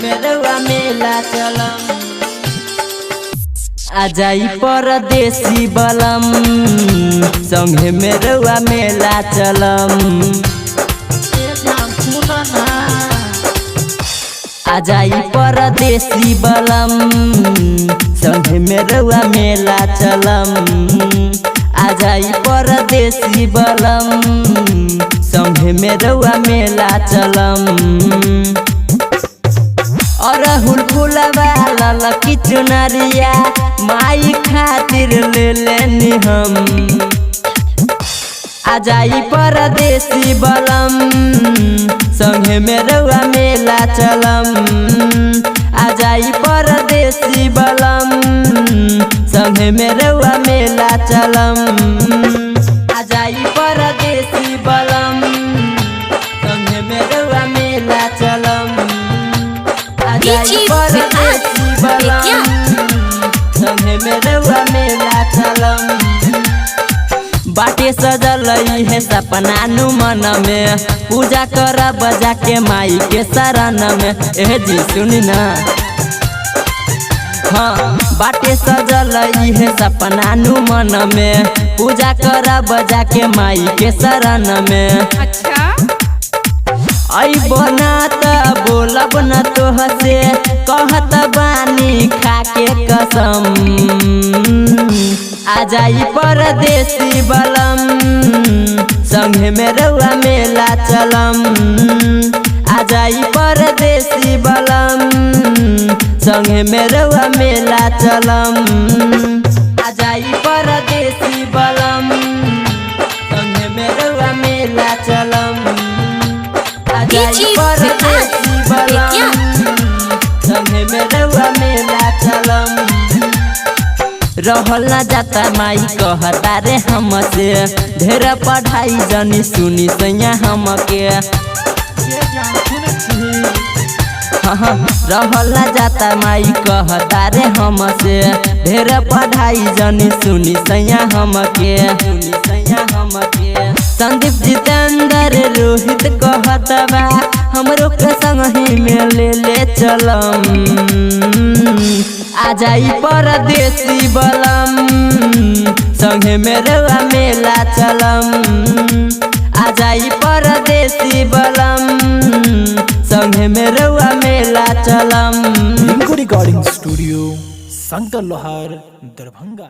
मेरवा मेला चलम आजाई परदेसी बलम संगे मेरवा मेला चलम आजाई परदेसी बलम संगे मेरवा मेला चलम आजाई परदेसी बलम संगे मेरवा मेला चलम अरहुल फुलवा ललकी चुनरिया माई खातिर ले लेनी हम आजाई परदेसी बलम संगे मेरवा मेला चलम आजाई परदेसी बलम संगे मेरवा मेला चलम आजाई परदेसी बलम संगे मेरवा मेला चलम आजाई परदेसी बलम संगे मेरवा मेला चलम बाटे सजल है सपना नु मन में पूजा कर बजा के माई के शरण में एह जी सुनी ना हाँ बाटे सजल है सपना नु मन में पूजा कर बजा के माई के शरण में अच्छा आई बना त बोलब न तो हसे कहत बानी खाके कसम आजाई परदेसी बलम संगे मेरवा मेला चलम आजाई परदेसी बलम संगे मेरवा मेला चलम आजाई परदेसी बलम संगे मेरवा मेला चलम आजाई परदेसी बलम संगे मेरवा मेला चलम रहल ना जाता माई कहता रे हमसे ढेर पढ़ाई जनी सुनी सैया हमके रहल ना जाता माई कहता रे हमसे ढेर पढ़ाई जनी सुनी सैया हमके संदीप जितेंद्र रोहित कहत बा हमरो के संग ही में ले चलम आजाई परदेसी बलम संगे मेरवा मेला चलम आजाई परदेसी बलम संगे मेरवा मेला चलम रिकॉर्डिंग स्टूडियो शंकर लोहार दरभंगा।